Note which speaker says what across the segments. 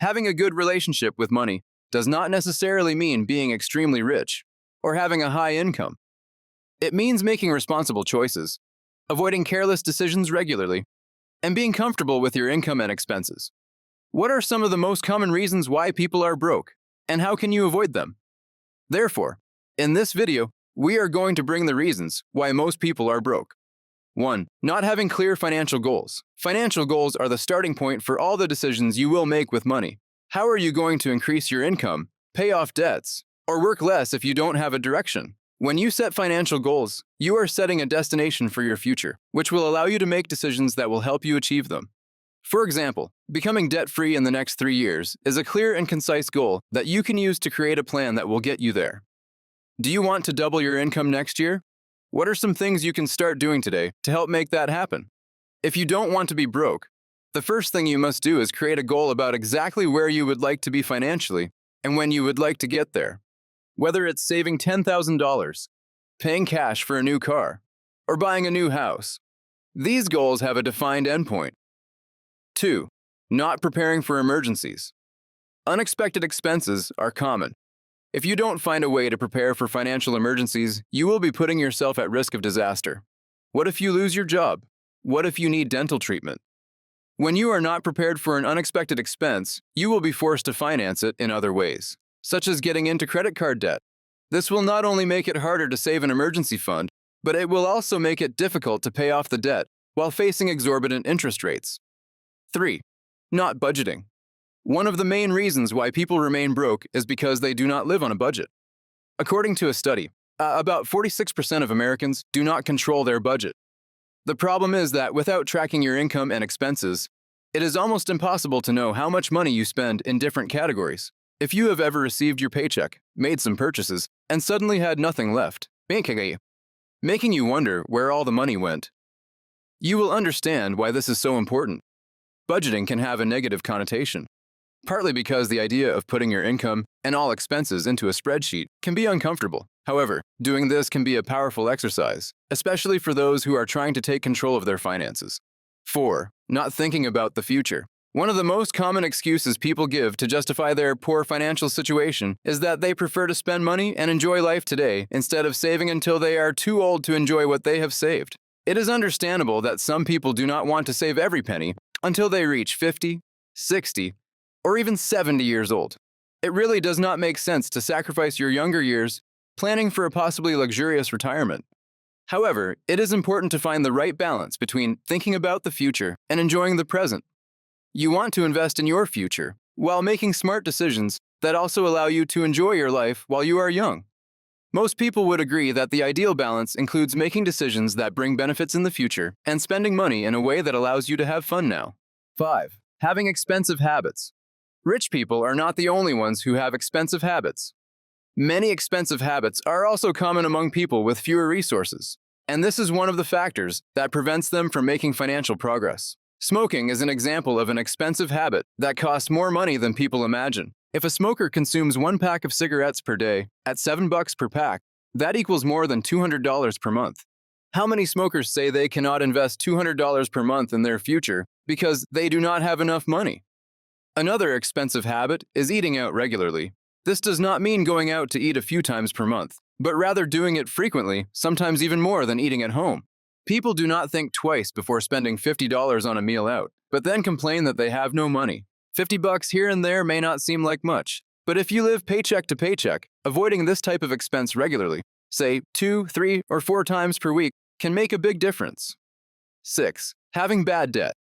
Speaker 1: Having a good relationship with money does not necessarily mean being extremely rich or having a high income. It means making responsible choices, avoiding careless decisions regularly, and being comfortable with your income and expenses. What are some of the most common reasons why people are broke, and how can you avoid them? Therefore, in this video, we are going to bring the reasons why most people are broke. 1. Not having clear financial goals. Financial goals are the starting point for all the decisions you will make with money. How are you going to increase your income, pay off debts, or work less if you don't have a direction? When you set financial goals, you are setting a destination for your future, which will allow you to make decisions that will help you achieve them. For example, becoming debt-free in the next 3 years is a clear and concise goal that you can use to create a plan that will get you there. Do you want to double your income next year? What are some things you can start doing today to help make that happen? If you don't want to be broke, the first thing you must do is create a goal about exactly where you would like to be financially and when you would like to get there. Whether it's saving $10,000, paying cash for a new car, or buying a new house, these goals have a defined endpoint. 2. Not preparing for emergencies. Unexpected expenses are common. If you don't find a way to prepare for financial emergencies, you will be putting yourself at risk of disaster. What if you lose your job? What if you need dental treatment? When you are not prepared for an unexpected expense, you will be forced to finance it in other ways, such as getting into credit card debt. This will not only make it harder to save an emergency fund, but it will also make it difficult to pay off the debt while facing exorbitant interest rates. 3. Not budgeting. One of the main reasons why people remain broke is because they do not live on a budget. According to a study, about 46% of Americans do not control their budget. The problem is that without tracking your income and expenses, it is almost impossible to know how much money you spend in different categories. If you have ever received your paycheck, made some purchases, and suddenly had nothing left, making you wonder where all the money went, you will understand why this is so important. Budgeting can have a negative connotation, partly because the idea of putting your income and all expenses into a spreadsheet can be uncomfortable. However, doing this can be a powerful exercise, especially for those who are trying to take control of their finances. 4. Not thinking about the future. One of the most common excuses people give to justify their poor financial situation is that they prefer to spend money and enjoy life today instead of saving until they are too old to enjoy what they have saved. It is understandable that some people do not want to save every penny until they reach 50, 60, or even 70 years old. It really does not make sense to sacrifice your younger years planning for a possibly luxurious retirement. However, it is important to find the right balance between thinking about the future and enjoying the present. You want to invest in your future while making smart decisions that also allow you to enjoy your life while you are young. Most people would agree that the ideal balance includes making decisions that bring benefits in the future and spending money in a way that allows you to have fun now. 5. Having expensive habits. Rich people are not the only ones who have expensive habits. Many expensive habits are also common among people with fewer resources, and this is one of the factors that prevents them from making financial progress. Smoking is an example of an expensive habit that costs more money than people imagine. If a smoker consumes 1 pack of cigarettes per day at $7 per pack, that equals more than $200 per month. How many smokers say they cannot invest $200 per month in their future because they do not have enough money? Another expensive habit is eating out regularly. This does not mean going out to eat a few times per month, but rather doing it frequently, sometimes even more than eating at home. People do not think twice before spending $50 on a meal out, but then complain that they have no money. $50 here and there may not seem like much, but if you live paycheck to paycheck, avoiding this type of expense regularly, say 2, 3, or 4 times per week, can make a big difference. 6. Having bad debt.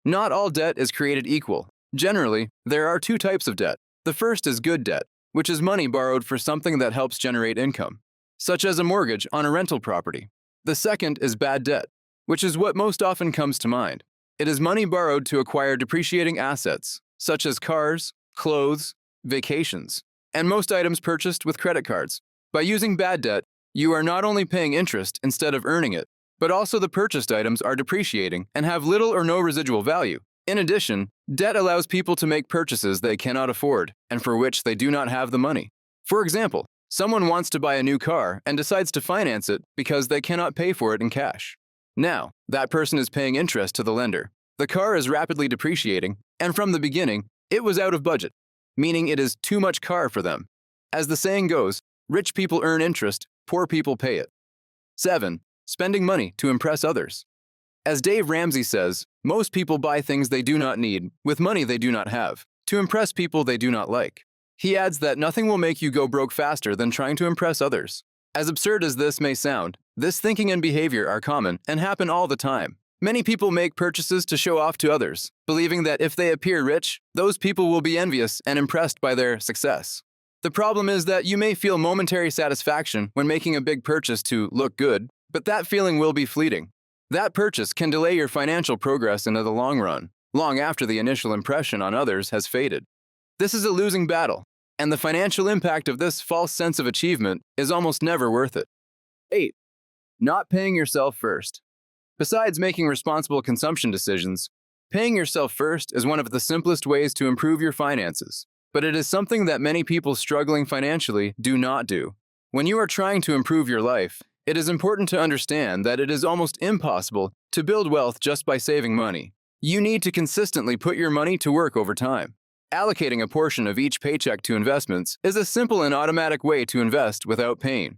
Speaker 1: Not all debt is created equal. Generally, there are 2 types of debt. The first is good debt, which is money borrowed for something that helps generate income, such as a mortgage on a rental property. The second is bad debt, which is what most often comes to mind. It is money borrowed to acquire depreciating assets, such as cars, clothes, vacations, and most items purchased with credit cards. By using bad debt, you are not only paying interest instead of earning it, but also the purchased items are depreciating and have little or no residual value. In addition, debt allows people to make purchases they cannot afford and for which they do not have the money. For example, someone wants to buy a new car and decides to finance it because they cannot pay for it in cash. Now, that person is paying interest to the lender. The car is rapidly depreciating, and from the beginning, It was out of budget, meaning it is too much car for them. As the saying goes, rich people earn interest, poor people pay it. 7. Spending money to impress others. As Dave Ramsey says, most people buy things they do not need with money they do not have, to impress people they do not like. He adds that nothing will make you go broke faster than trying to impress others. As absurd as this may sound, this thinking and behavior are common and happen all the time. Many people make purchases to show off to others, believing that if they appear rich, those people will be envious and impressed by their success. The problem is that you may feel momentary satisfaction when making a big purchase to look good, but that feeling will be fleeting. That purchase can delay your financial progress into the long run, long after the initial impression on others has faded. This is a losing battle, and the financial impact of this false sense of achievement is almost never worth it. 8. Not paying yourself first. Besides making responsible consumption decisions, paying yourself first is one of the simplest ways to improve your finances, but it is something that many people struggling financially do not do. When you are trying to improve your life, it is important to understand that it is almost impossible to build wealth just by saving money. You need to consistently put your money to work over time. Allocating a portion of each paycheck to investments is a simple and automatic way to invest without pain.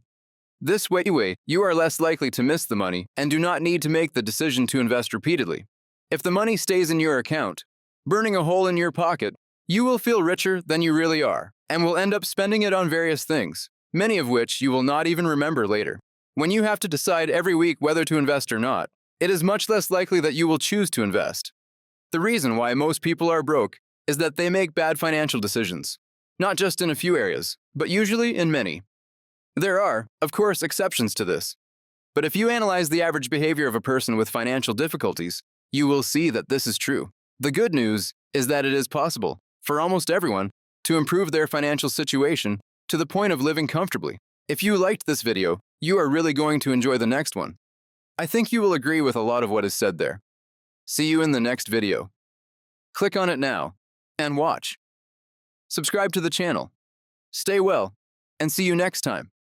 Speaker 1: This way, you are less likely to miss the money and do not need to make the decision to invest repeatedly. If the money stays in your account, burning a hole in your pocket, you will feel richer than you really are and will end up spending it on various things, many of which you will not even remember later. When you have to decide every week whether to invest or not, it is much less likely that you will choose to invest. The reason why most people are broke is that they make bad financial decisions, not just in a few areas, but usually in many. There are, of course, exceptions to this. But if you analyze the average behavior of a person with financial difficulties, you will see that this is true. The good news is that it is possible for almost everyone to improve their financial situation to the point of living comfortably. If you liked this video, you are really going to enjoy the next one. I think you will agree with a lot of what is said there. See you in the next video. Click on it now and watch. Subscribe to the channel. Stay well, and see you next time.